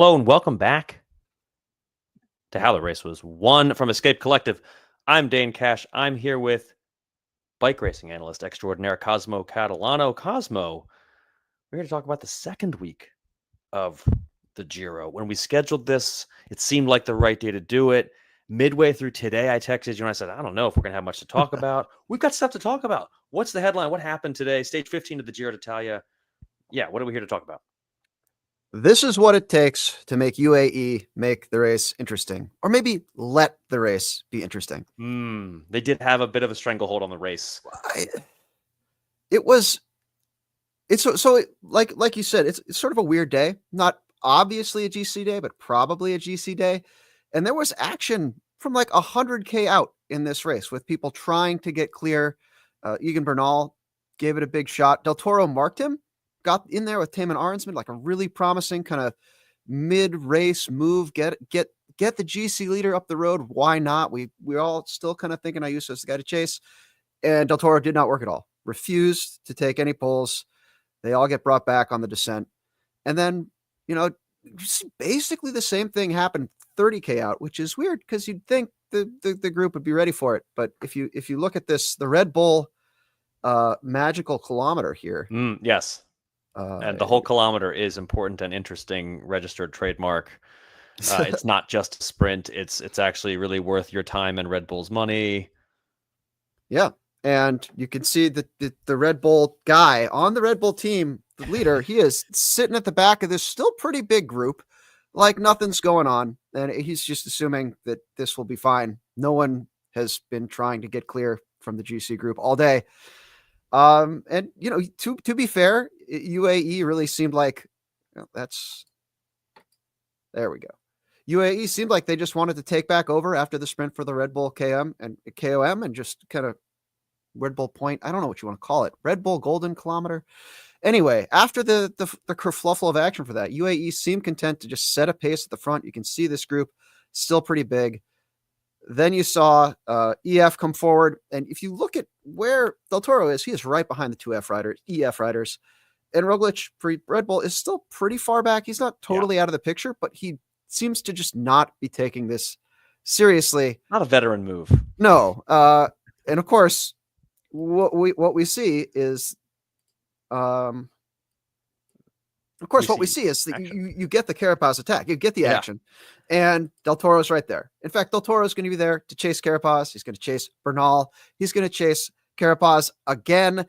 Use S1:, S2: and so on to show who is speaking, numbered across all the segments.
S1: Hello and welcome back to How the Race Was Won from Escape Collective. I'm Dane Cash. I'm here with bike racing analyst extraordinaire Cosmo Catalano. Cosmo, we're here to talk about the second week of the Giro. When we scheduled this, it seemed like the right day to do it. Midway through today, I texted you and I said, I don't know if we're going to have much to talk about. We've got stuff to talk about. What's the headline? What happened today? Stage 15 of the Giro d'Italia. Yeah, what are we here to talk about?
S2: This is what it takes to make UAE make the race interesting, or maybe let the race be interesting.
S1: They did have a bit of a stranglehold on the race.
S2: Like you said, it's sort of a weird day. Not obviously a GC day, but probably a GC day. And there was action from like 100K out in this race with people trying to get clear. Egan Bernal gave it a big shot. Del Toro marked him. Got in there with Taman Arnsman, like a really promising kind of mid-race move. Get the GC leader up the road. Why not? We're all still kind of thinking Ayuso is the guy to chase. And Del Toro did not work at all. Refused to take any pulls. They all get brought back on the descent. And then, basically the same thing happened 30K out, which is weird because you'd think the group would be ready for it. But if you look at this, the Red Bull magical kilometer here.
S1: Yes. And the whole kilometer is important and interesting registered trademark. It's not just a sprint. It's actually really worth your time and Red Bull's money.
S2: Yeah. And you can see that the Red Bull guy on the Red Bull team, the leader, he is sitting at the back of this still pretty big group, like nothing's going on. And he's just assuming that this will be fine. No one has been trying to get clear from the GC group all day. And to be fair, UAE really seemed like there we go. UAE seemed like they just wanted to take back over after the sprint for the Red Bull KM and KOM and just kind of Red Bull point. I don't know what you want to call it. Red Bull Golden Kilometer. Anyway, after the kerfluffle of action for that, UAE seemed content to just set a pace at the front. You can see this group still pretty big. Then you saw EF come forward. And if you look at where Del Toro is, he is right behind the two EF riders. And Roglic for Red Bull is still pretty far back. He's not totally out of the picture, but he seems to just not be taking this seriously.
S1: Not a veteran move.
S2: No. And of course, what we see is you get the Carapaz attack, you get the action, and Del Toro's right there. In fact, Del Toro's going to be there to chase Carapaz. He's going to chase Bernal. He's going to chase Carapaz again.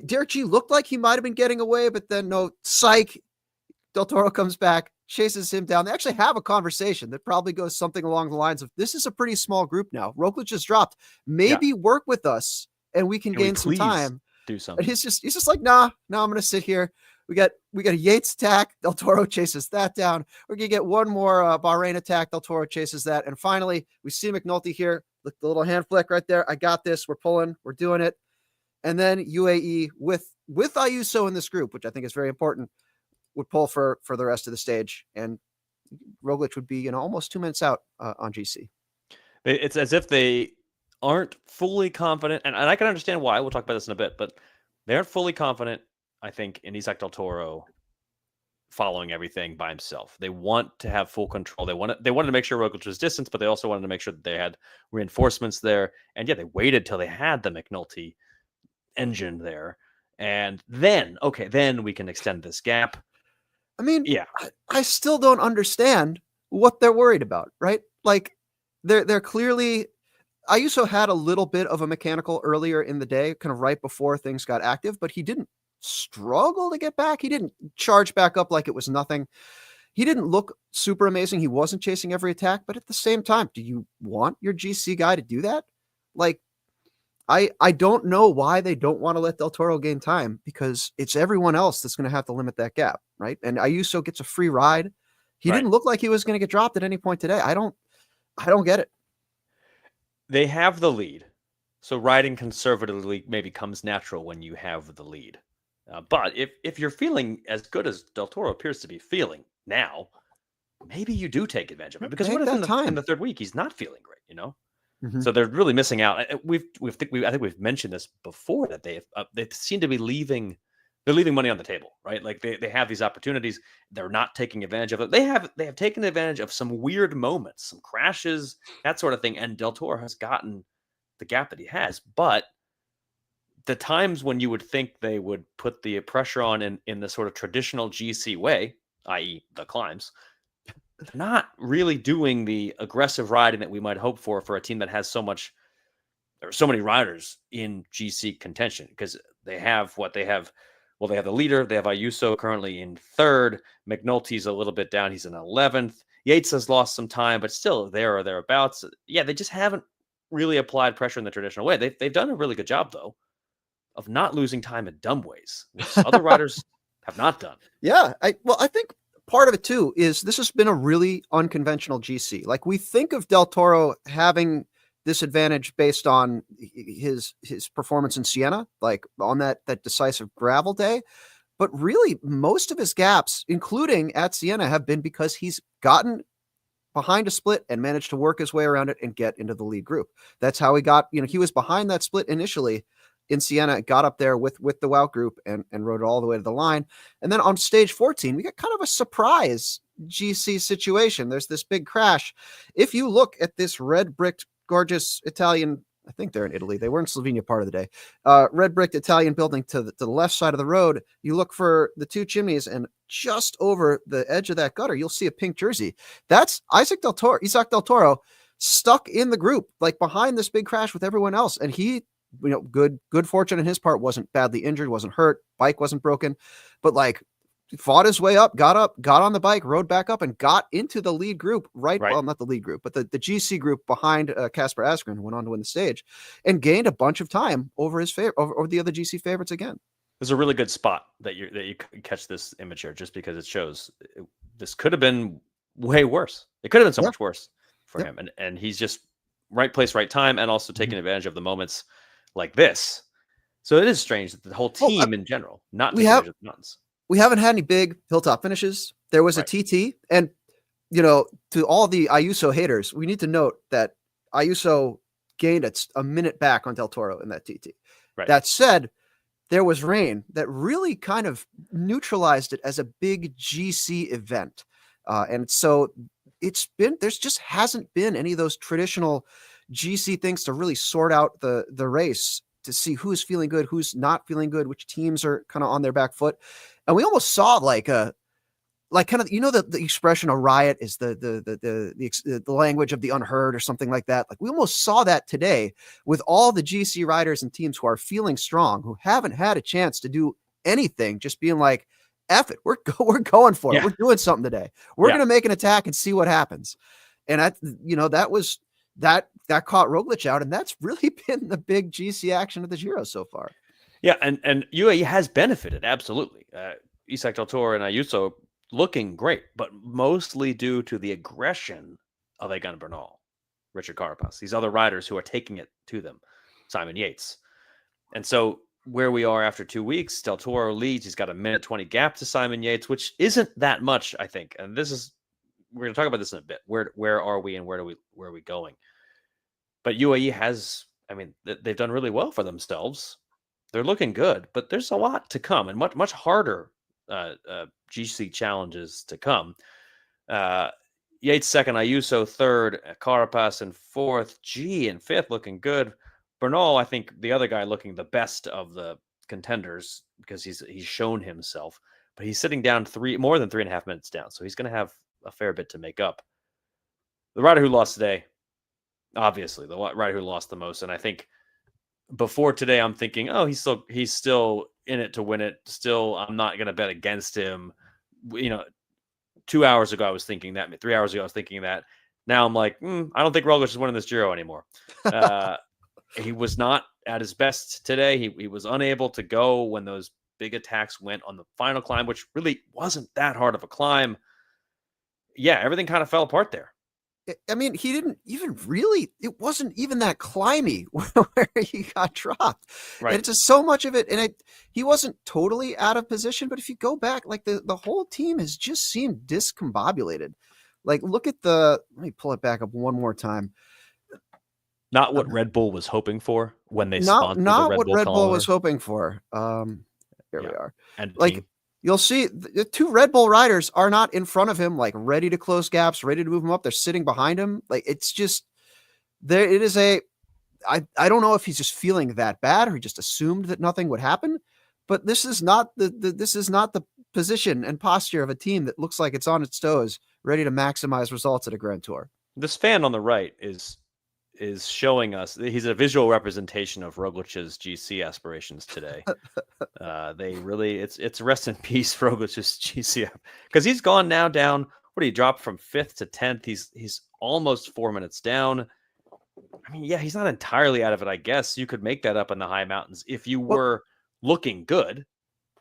S2: Derek G looked like he might have been getting away, but then no, psych. Del Toro comes back, chases him down. They actually have a conversation that probably goes something along the lines of, this is a pretty small group now. Roglic just dropped. Maybe work with us and we can gain some time.
S1: Do something.
S2: And he's just like, nah, I'm going to sit here. We got a Yates attack. Del Toro chases that down. We're going to get one more Bahrain attack. Del Toro chases that. And finally, we see McNulty here. Look, the little hand flick right there. I got this. We're pulling. We're doing it. And then UAE with Ayuso in this group, which I think is very important, would pull for the rest of the stage. And Roglic would be, almost 2 minutes out on GC.
S1: It's as if they aren't fully confident. And I can understand why. We'll talk about this in a bit. But they aren't fully confident, I think, in Isaac Del Toro following everything by himself. They want to have full control. They wanted to make sure Roglic was distance, but they also wanted to make sure that they had reinforcements there. And they waited till they had the McNulty engine there. And then we can extend this gap.
S2: I mean, I still don't understand what they're worried about, right? Like they're clearly, Ayuso had a little bit of a mechanical earlier in the day, kind of right before things got active, but he didn't struggle to get back. He didn't charge back up like it was nothing. He didn't look super amazing. He wasn't chasing every attack, but at the same time, do you want your GC guy to do that? Like, I don't know why they don't want to let Del Toro gain time, because it's everyone else that's going to have to limit that gap, right? And Ayuso gets a free ride. He didn't look like he was going to get dropped at any point today. I don't get it.
S1: They have the lead, so riding conservatively maybe comes natural when you have the lead. But if you're feeling as good as Del Toro appears to be feeling now, maybe you do take advantage of it. Because what if in the third week he's not feeling great?
S2: Mm-hmm.
S1: So they're really missing out. I think we've mentioned this before, that they seem to be leaving they're leaving money on the table, right? Like they have these opportunities, they're not taking advantage of it. They have taken advantage of some weird moments, some crashes, that sort of thing, and Del Toro has gotten the gap that he has. But the times when you would think they would put the pressure on in the sort of traditional GC way, i.e., the climbs, they're not really doing the aggressive riding that we might hope for a team that has so many riders in GC contention, because they have what they have. Well, they have the leader. They have Ayuso currently in third. McNulty's a little bit down. He's in 11th. Yates has lost some time, but still there or thereabouts. Yeah, they just haven't really applied pressure in the traditional way. They've done a really good job, though, of not losing time in dumb ways, which other riders have not done.
S2: Yeah. I think part of it too is this has been a really unconventional GC. Like, we think of Del Toro having this advantage based on his performance in Siena, like on that decisive gravel day. But really, most of his gaps, including at Siena, have been because he's gotten behind a split and managed to work his way around it and get into the lead group. That's how he got, he was behind that split initially in Siena, got up there with the Wout group and rode it all the way to the line. And then on stage 14, we got kind of a surprise GC situation. There's this big crash. If you look at this red bricked, gorgeous Italian, I think they're in Italy. They were in Slovenia part of the day. Red bricked Italian building to the left side of the road. You look for the two chimneys, and just over the edge of that gutter, you'll see a pink jersey. That's Isaac Del Toro, stuck in the group, like behind this big crash with everyone else. And he, good fortune on his part, wasn't badly injured, wasn't hurt, bike wasn't broken, but like fought his way up, got on the bike, rode back up, and got into the lead group, right? Well, not the lead group, but the GC group behind Casper Asgreen, who went on to win the stage, and gained a bunch of time over over the other GC favorites again.
S1: There's a really good spot that you catch this image here, just because it shows this could have been way worse. It could have been so much worse for him, and he's just right place, right time, and also taking advantage of the moments like this. So it is strange that the whole team in general not taking advantage of the mountains.
S2: We haven't had any big hilltop finishes. There was a TT, and to all the Ayuso haters, we need to note that Ayuso gained a minute back on Del Toro in that TT.
S1: Right.
S2: That said, there was rain that really kind of neutralized it as a big GC event. And so there just hasn't been any of those traditional GC things to really sort out the race, to see who's feeling good, who's not feeling good, which teams are kind of on their back foot. And we almost saw the expression, a riot is the language of the unheard or something like that. Like, we almost saw that today with all the GC riders and teams who are feeling strong, who haven't had a chance to do anything, just being like, F it, we're going for it. We're doing something today. We're going to make an attack and see what happens. And that caught Roglic out, and that's really been the big GC action of the Giro so far.
S1: Yeah, and UAE has benefited, absolutely. Isaac Del Toro and Ayuso looking great, but mostly due to the aggression of Egan Bernal, Richard Carapaz, these other riders who are taking it to them, Simon Yates. And so where we are after 2 weeks, Del Toro leads. He's got a minute 20 gap to Simon Yates, which isn't that much, I think. And we're going to talk about this in a bit. Where are we and where are we going? But UAE has, they've done really well for themselves. They're looking good, but there's a lot to come, and much, much harder GC challenges to come. Yates second, Ayuso third, Carapaz in fourth, G in fifth, looking good. Bernal, I think the other guy looking the best of the contenders, because he's shown himself, but he's sitting down more than 3.5 minutes down, so he's going to have a fair bit to make up. The rider who lost today, obviously the rider who lost the most, and I think before today, I'm thinking, oh, he's still in it to win it. Still, I'm not going to bet against him. 2 hours ago, I was thinking that. 3 hours ago, I was thinking that. Now I'm like, I don't think Roglic is winning this Giro anymore. He was not at his best today. He was unable to go when those big attacks went on the final climb, which really wasn't that hard of a climb. Yeah, everything kind of fell apart there.
S2: He didn't even really, it wasn't even that climby where he got dropped. Right. And it's just so much of it. And he wasn't totally out of position, but if you go back, like the whole team has just seemed discombobulated. Like, look at let me pull it back up one more time.
S1: Not what Red Bull was hoping for when they
S2: sponsored the Red Bull. Not what Red Bull was hoping for. Here we are.
S1: And
S2: Like,
S1: team.
S2: you'll see the two Red Bull riders are not in front of him, like ready to close gaps, ready to move him up. They're sitting behind him. Like, it's just there. It is I don't know if he's just feeling that bad or he just assumed that nothing would happen, but this is not this is not the position and posture of a team that looks like it's on its toes, ready to maximize results at a Grand Tour.
S1: This fan on the right is showing us he's a visual representation of Roglic's GC aspirations today. They really it's rest in peace for Roglic's GC because he's gone now down. What did he drop from 5th to 10th? He's almost 4 minutes down. I mean, yeah, he's not entirely out of it. I guess you could make that up in the high mountains if you were looking good,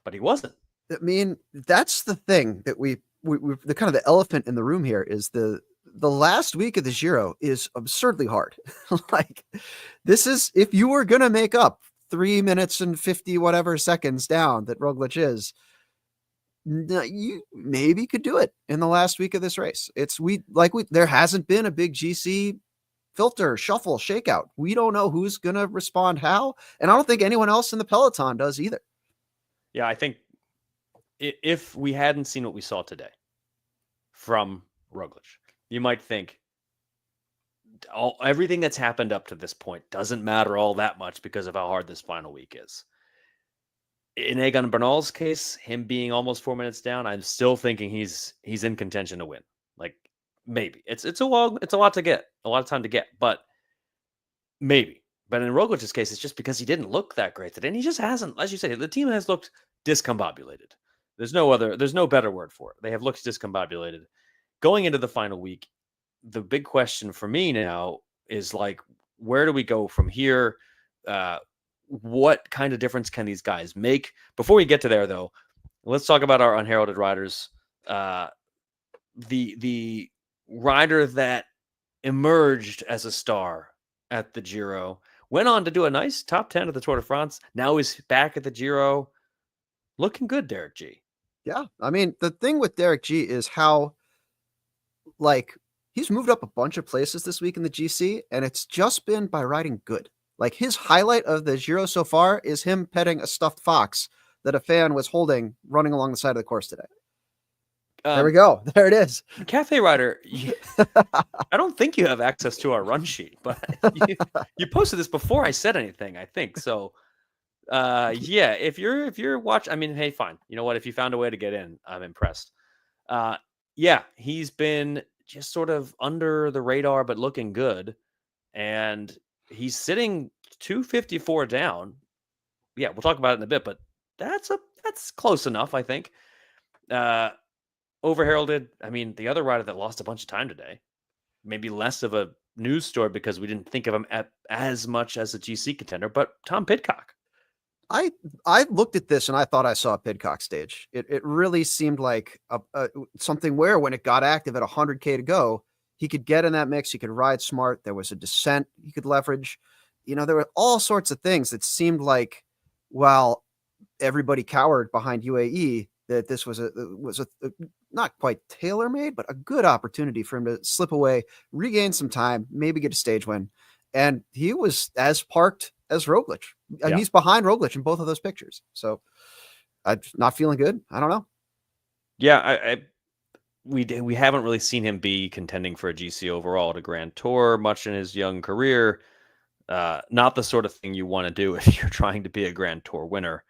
S1: but he wasn't.
S2: I mean, that's the thing that we the kind of the elephant in the room here is the last week of the Giro is absurdly hard. Like, this is, if you were going to make up 3 minutes and 50 whatever seconds down that Roglic is, you maybe could do it in the last week of this race. There hasn't been a big GC filter, shuffle, shakeout. We don't know who's going to respond how. And I don't think anyone else in the peloton does either.
S1: Yeah, I think if we hadn't seen what we saw today from Roglic, you might think everything that's happened up to this point doesn't matter all that much because of how hard this final week is. In Egan Bernal's case, him being almost 4 minutes down, I'm still thinking he's in contention to win. Like, maybe it's a lot to get, a lot of time to get, but maybe. But in Roglic's case, it's just because he didn't look that great today, and he just hasn't. As you say, the team has looked discombobulated. There's no better word for it. They have looked discombobulated. Going into the final week, the big question for me now is, like, where do we go from here? What kind of difference can these guys make? Before we get to there, though, let's talk about our unheralded riders. The rider that emerged as a star at the Giro went on to do a nice top 10 at the Tour de France. Now he's back at the Giro. Looking good, Derek G.
S2: Yeah. I mean, the thing with Derek G is how, like, he's moved up a bunch of places this week in the GC, and it's just been by riding good. Like, his highlight of the Giro so far is him petting a stuffed fox that a fan was holding running along the side of the course today. There we go. There it is.
S1: Cafe Rider, I don't think you have access to our run sheet, but you posted this before I said anything, I think. So, yeah, if you're watching, I mean, hey, fine. You know what? If you found a way to get in, I'm impressed. Yeah, he's been just sort of under the radar, but looking good. And he's sitting 254 down. Yeah, we'll talk about it in a bit, but that's close enough, I think. Overheralded, I mean, the other rider that lost a bunch of time today, maybe less of a news story because we didn't think of him as much as a GC contender, but Tom Pidcock.
S2: I looked at this and I thought I saw a Pidcock stage. It really seemed like something where when it got active at 100K to go, he could get in that mix. He could ride smart. There was a descent he could leverage. You know, there were all sorts of things that seemed like, while everybody cowered behind UAE, that this was a not quite tailor-made, but a good opportunity for him to slip away, regain some time, maybe get a stage win. And he was as parked as Roglic. And he's behind Roglic in both of those pictures. So I'm not feeling good. I don't know.
S1: Yeah, we haven't really seen him be contending for a GC overall at a Grand Tour much in his young career. Not the sort of thing you want to do if you're trying to be a Grand Tour winner.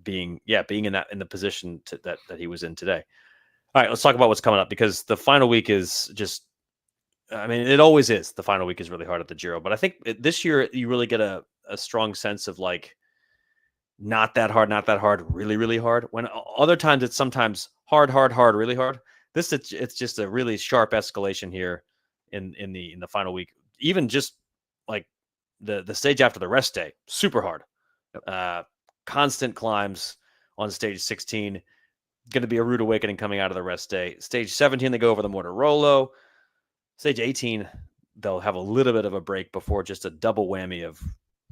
S1: Being in the position that he was in today. All right, let's talk about what's coming up, because the final week is just, I mean, it always is. The final week is really hard at the Giro, but I think this year you really get a strong sense of, like, not that hard, really, really hard. When other times it's sometimes hard, really hard. It's just a really sharp escalation here in the final week. Even just like the stage after the rest day, super hard. Constant climbs on stage 16. Going to be a rude awakening coming out of the rest day. Stage 17, they go over the Mortarolo. Stage 18, they'll have a little bit of a break before just a double whammy of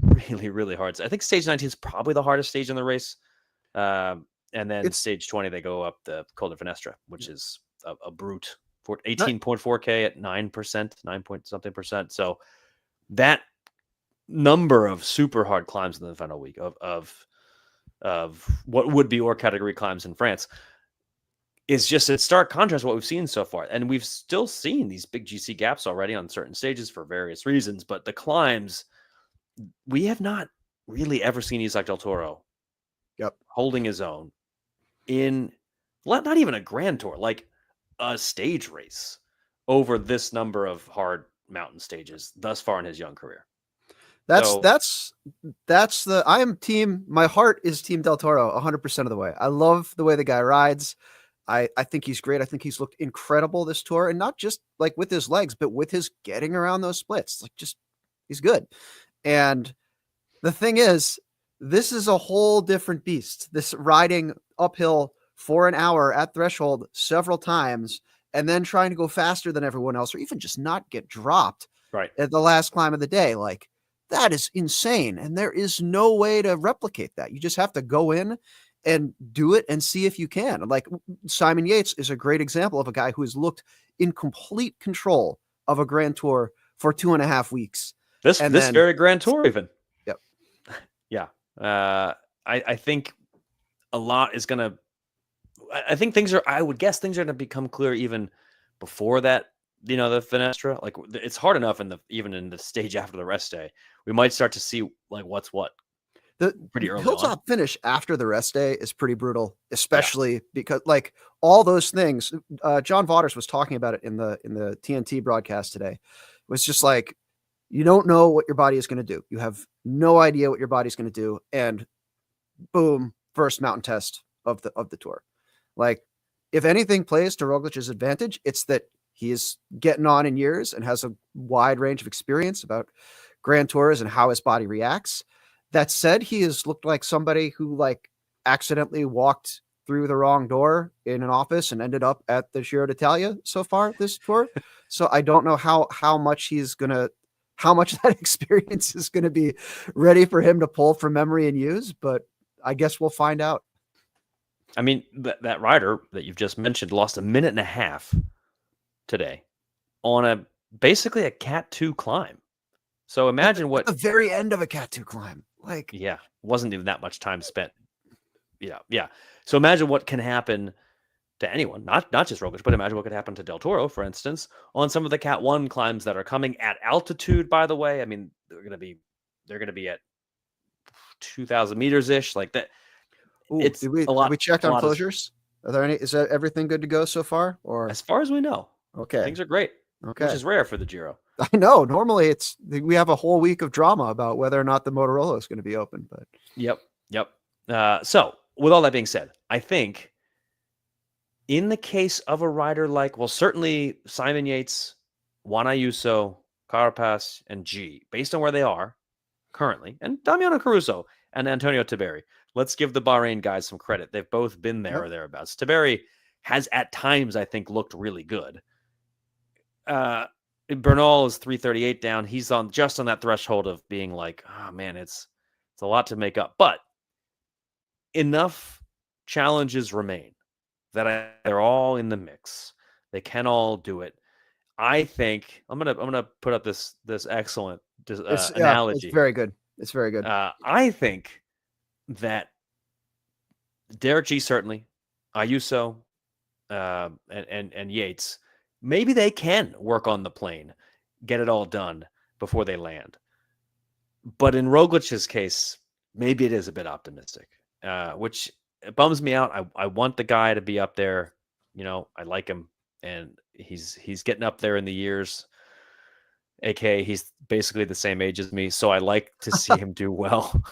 S1: really, really hard. I think stage 19 is probably the hardest stage in the race. And then stage 20, they go up the Col de Finestra, which is a brute. 18.4K at 9%, 9 point something percent. So that number of super hard climbs in the final week of of what would be or category climbs in France, is just a stark contrast to what we've seen so far. And we've still seen these big GC gaps already on certain stages for various reasons, but the climbs, we have not really ever seen Isaac Del Toro holding his own in not even a grand tour, like a stage race over this number of hard mountain stages thus far in his young career.
S2: That's the, I am team, my heart is team Del Toro 100% of the way. I love the way the guy rides. I think he's great. I think he's looked incredible this tour, and not just like with his legs, but with his getting around those splits. Like, just, he's good. And the thing is, this is a whole different beast. This riding uphill for an hour at threshold several times, and then trying to go faster than everyone else, or even just not get dropped at the last climb of the day. Like, that is insane. And there is no way to replicate that. You just have to go in and do it and see if you can. Like, Simon Yates is a great example of a guy who has looked in complete control of a Grand Tour for 2.5 weeks.
S1: This very Grand Tour even.
S2: Yep.
S1: Yeah. I think a lot is going to, I think I would guess things are going to become clear even before that, the Finestra. Like, it's hard enough even in the stage after the rest day. We might start to see like what's what.
S2: The
S1: pretty early
S2: hilltop finish after the rest day is pretty brutal, especially because like all those things. John Vaughters was talking about it in the TNT broadcast today. It was just like, you don't know what your body is going to do. You have no idea what your body's going to do, and boom, first mountain test of the tour. Like, if anything plays to Roglic's advantage, it's that he is getting on in years and has a wide range of experience about Grand Tours and how his body reacts. That said, he has looked like somebody who like accidentally walked through the wrong door in an office and ended up at the Giro d'Italia so far this tour. So I don't know how much that experience is going to be ready for him to pull from memory and use, but I guess we'll find out.
S1: I mean, that rider that you've just mentioned lost 1.5 minutes today on basically a Cat 2 climb. So imagine
S2: at the very end of a Cat 2 climb. Like,
S1: yeah, wasn't even that much time spent. Yeah. So imagine what can happen to anyone, not just Roglic, but imagine what could happen to Del Toro, for instance, on some of the Cat 1 climbs that are coming at altitude, by the way. I mean, they're going to be at 2,000 meters ish, like that.
S2: Ooh, it's a lot. Have we checked on closures? Are there any? Is everything good to go so far? Or
S1: as far as we know,
S2: okay,
S1: things are great. Okay, which is rare for the Giro.
S2: I know. Normally, we have a whole week of drama about whether or not the Motorola is going to be open. But
S1: yep. So with all that being said, I think in the case of a rider like, well, certainly Simon Yates, Juan Ayuso, Carapaz, and G, based on where they are currently, and Damiano Caruso and Antonio Tiberi. Let's give the Bahrain guys some credit. They've both been there or thereabouts. Tiberi has at times, I think, looked really good. Bernal is 338 down. He's just on that threshold of being like, oh man, it's a lot to make up. But enough challenges remain that they're all in the mix. They can all do it. I think I'm gonna put up this excellent analogy.
S2: It's very good. It's very good.
S1: I think that Derek G, certainly, Ayuso, and Yates, maybe they can work on the plane, get it all done before they land. But in Roglic's case, maybe it is a bit optimistic, which bums me out. I want the guy to be up there. I like him, and he's getting up there in the years. AK, he's basically the same age as me, so I like to see him do well.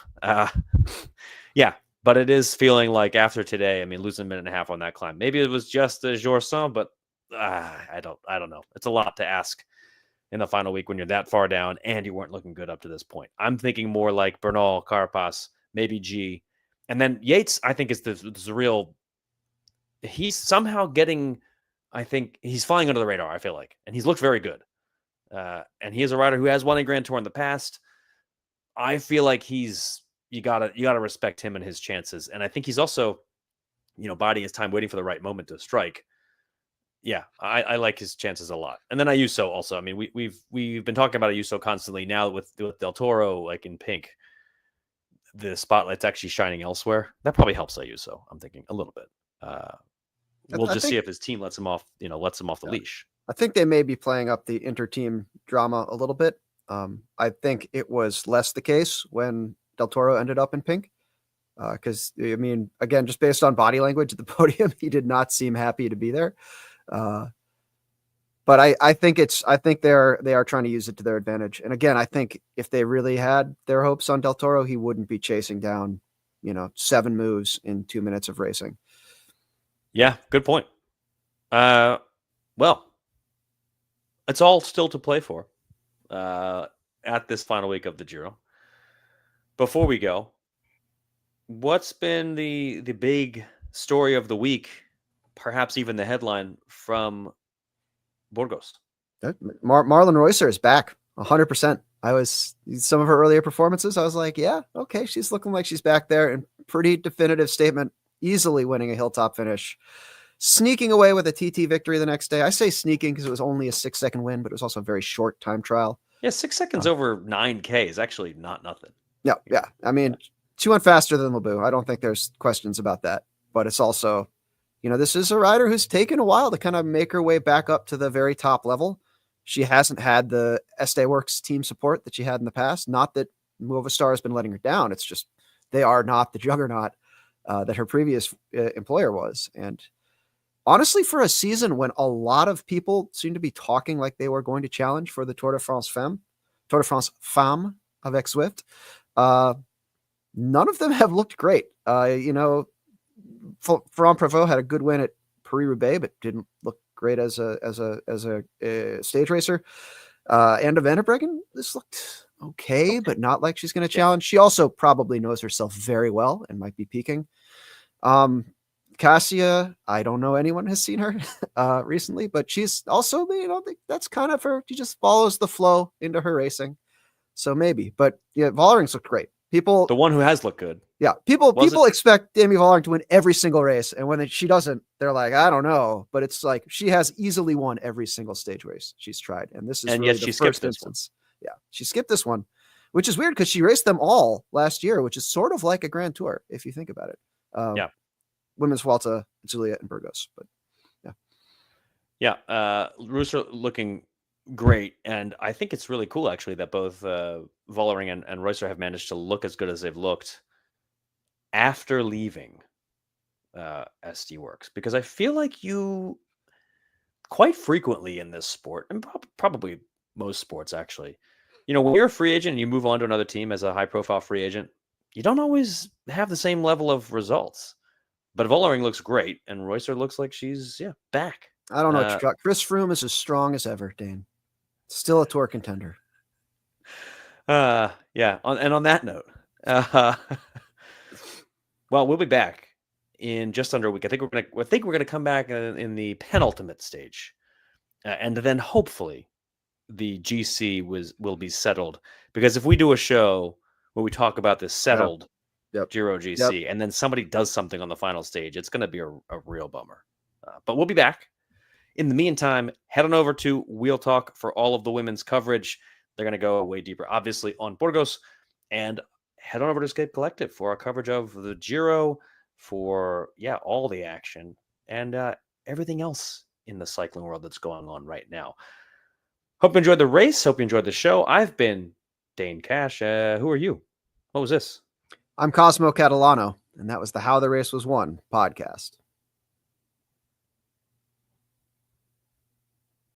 S1: Yeah, but it is feeling like after today, I mean, losing 1.5 minutes on that climb. Maybe it was just a jour sans, but I don't know. It's a lot to ask in the final week when you're that far down and you weren't looking good up to this point. I'm thinking more like Bernal, Carapaz, maybe G, and then Yates. I think is the real. He's somehow getting. I think he's flying under the radar. I feel like, and he's looked very good. And he is a rider who has won a Grand Tour in the past. I feel like you gotta respect him and his chances. And I think he's also, biding his time, waiting for the right moment to strike. Yeah, I like his chances a lot. And then Ayuso also. I mean, we've been talking about Ayuso constantly now with Del Toro like in pink. the spotlight's actually shining elsewhere. That probably helps Ayuso, I'm thinking, a little bit. We'll just see if his team lets him off the leash.
S2: I think they may be playing up the inter-team drama a little bit. I think it was less the case when Del Toro ended up in pink. Because I mean, again, just based on body language at the podium, he did not seem happy to be there. But I think they are trying to use it to their advantage. And again, I think if they really had their hopes on Del Toro, he wouldn't be chasing down, 7 moves in 2 minutes of racing.
S1: Yeah, good point. Well, it's all still to play for at this final week of the Giro. Before we go, what's been the big story of the week, perhaps even the headline from Burgos?
S2: Marlon Reusser is back 100%. Some of her earlier performances, I was like, yeah, okay, she's looking like she's back there, and pretty definitive statement, easily winning a hilltop finish, sneaking away with a TT victory the next day. I say sneaking because it was only a 6-second win, but it was also a very short time trial.
S1: Yeah, 6 seconds over 9K is actually not nothing.
S2: Yeah. I mean, she went faster than Lebu. I don't think there's questions about that. But it's also, this is a rider who's taken a while to kind of make her way back up to the very top level. She hasn't had the Estee Works team support that she had in the past. Not that Movistar has been letting her down. It's just they are not the juggernaut that her previous employer was. And honestly, for a season when a lot of people seem to be talking like they were going to challenge for the Tour de France Femme avec Swift, none of them have looked great. Ferrand Prévost had a good win at Paris-Roubaix, but didn't look great as a stage racer. Anna van der Breggen, this looked okay, but not like she's going to challenge. She also probably knows herself very well and might be peaking. Cassia, I don't know anyone has seen her recently, but she's also, that's kind of her. She just follows the flow into her racing. So maybe, but yeah, Vollering's looked great. People,
S1: the one who has looked good.
S2: Yeah. People expect Demi Vollering to win every single race. And when she doesn't, they're like, I don't know, but it's like, she has easily won every single stage race she's tried. And this is
S1: really
S2: yet she skipped this instance. Yeah. She skipped this one, which is weird because she raced them all last year, which is sort of like a Grand Tour, if you think about it.
S1: Yeah.
S2: Women's Vuelta, Juliet and Burgos, but yeah.
S1: Yeah. Reusser looking great, and I think it's really cool actually that both Vollering and Reusser have managed to look as good as they've looked after leaving SD Works, because I feel like you quite frequently in this sport, and probably most sports actually, when you're a free agent and you move on to another team as a high profile free agent, you don't always have the same level of results. But Vollering looks great, and Reusser looks like she's back.
S2: I don't know what you got. Chris Froome is as strong as ever, Dane. Still a Tour contender.
S1: Yeah. And on that note, well, we'll be back in just under a week. I think we're gonna come back in the penultimate stage, and then hopefully the GC will be settled. Because if we do a show where we talk about this settled Giro GC, and then somebody does something on the final stage, it's going to be a real bummer. But we'll be back. In the meantime, head on over to Wheel Talk for all of the women's coverage. They're going to go way deeper, obviously, on Burgos. And head on over to Escape Collective for our coverage of the Giro, for, all the action, and everything else in the cycling world that's going on right now. Hope you enjoyed the race. Hope you enjoyed the show. I've been Dane Cash. Who are you? What was this?
S2: I'm Cosmo Catalano, and that was the How the Race Was Won podcast.